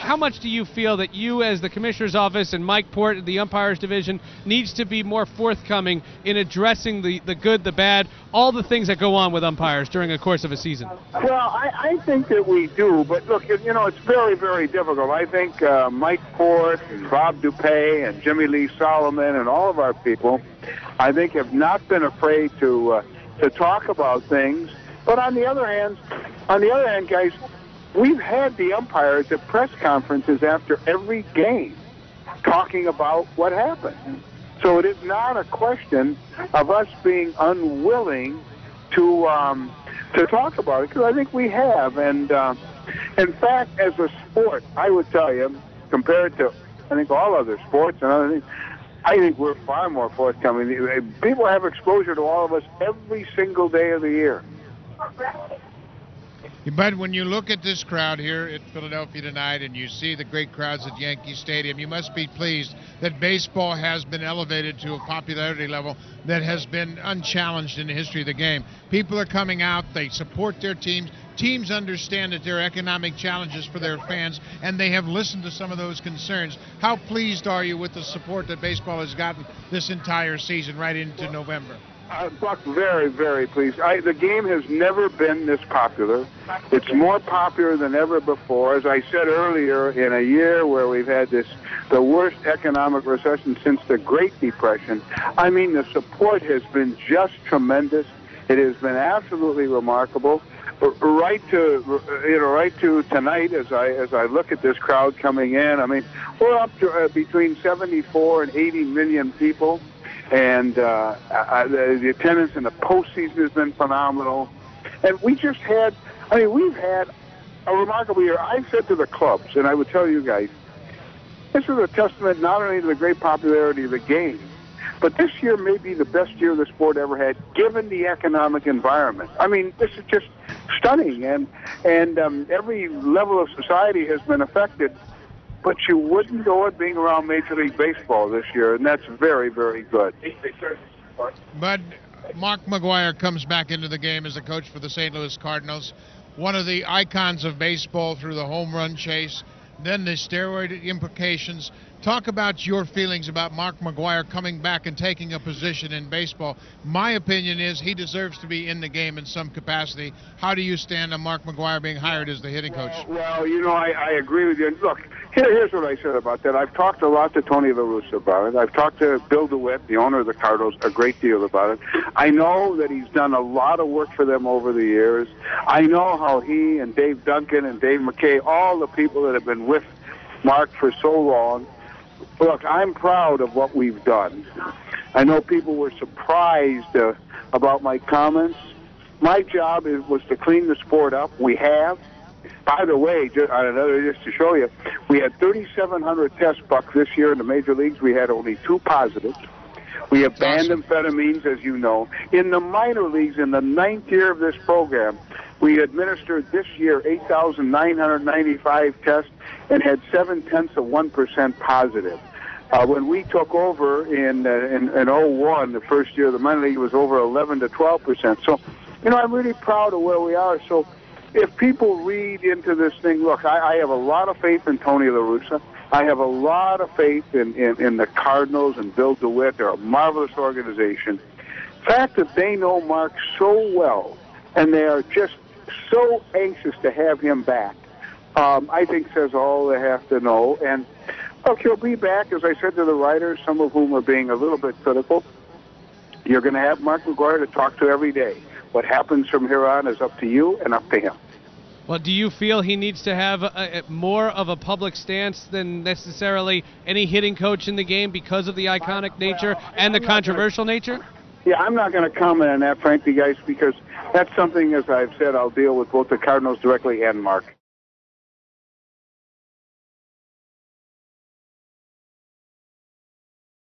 how much do you feel that you, as the commissioner's office, and Mike Port, the umpires division, needs to be more forthcoming in addressing the good, the bad, all the things that go on with umpires during the course of a season? Well, I think that we do, but look, you know, it's very, very difficult. I think Mike Port and Bob Dupay and Jimmy Lee Solomon and all of our people, I think, have not been afraid to talk about things. But on the other hand, guys, we've had the umpires at press conferences after every game talking about what happened. So it is not a question of us being unwilling to talk about it, because I think we have. And in fact, as a sport, I would tell you, compared to, I think, all other sports and other things, I think we're far more forthcoming. People have exposure to all of us every single day of the year. But when you look at this crowd here at Philadelphia tonight and you see the great crowds at Yankee Stadium, you must be pleased that baseball has been elevated to a popularity level that has been unchallenged in the history of the game. People are coming out, they support their teams. Teams understand that there are economic challenges for their fans, and they have listened to some of those concerns. How pleased are you with the support that baseball has gotten this entire season right into November? Buck, very, very pleased. The game has never been this popular. It's more popular than ever before. As I said earlier, in a year where we've had the worst economic recession since the Great Depression, I mean, the support has been just tremendous. It has been absolutely remarkable. Right to tonight, as I look at this crowd coming in, I mean, we're up to between 74 and 80 million people. And the attendance in the postseason has been phenomenal. And we've had a remarkable year. I said to the clubs, and I would tell you guys, this is a testament not only to the great popularity of the game, but this year may be the best year the sport ever had, given the economic environment. I mean, this is just stunning. And every level of society has been affected. But you wouldn't know it being around Major League Baseball this year, and that's very, very good. But Mark McGwire comes back into the game as a coach for the St. Louis Cardinals, one of the icons of baseball through the home run chase, then the steroid implications. Talk about your feelings about Mark McGwire coming back and taking a position in baseball. My opinion is he deserves to be in the game in some capacity. How do you stand on Mark McGwire being hired as the hitting coach? Well, you know, I agree with you. Look, here's what I said about that. I've talked a lot to Tony La Russa about it. I've talked to Bill DeWitt, the owner of the Cardinals, a great deal about it. I know that he's done a lot of work for them over the years. I know how he and Dave Duncan and Dave McKay, all the people that have been with Mark for so long. Look, I'm proud of what we've done. I know people were surprised about my comments. My job was to clean the sport up. We have. By the way, just to show you, we had 3,700 tests, Buck, this year in the major leagues. We had only 2 positives. We have banned amphetamines, as you know. In the minor leagues, in the 9th year of this program, we administered this year 8,995 tests and had 0.7% positive. When we took over in 01, the first year of the minor league, it was over 11 to 12%. So, you know, I'm really proud of where we are. So if people read into this thing, look, I have a lot of faith in Tony La Russa. I have a lot of faith in the Cardinals and Bill DeWitt. They're a marvelous organization. The fact that they know Mark so well and they are just so anxious to have him back, I think says all they have to know. And look, he'll be back, as I said to the writers, some of whom are being a little bit critical. You're going to have Mark McGwire to talk to every day. What happens from here on is up to you and up to him. Well, do you feel he needs to have more of a public stance than necessarily any hitting coach in the game because of the iconic nature and the controversial nature? Yeah, I'm not going to comment on that, frankly, guys, because that's something, as I've said, I'll deal with both the Cardinals directly and Mark.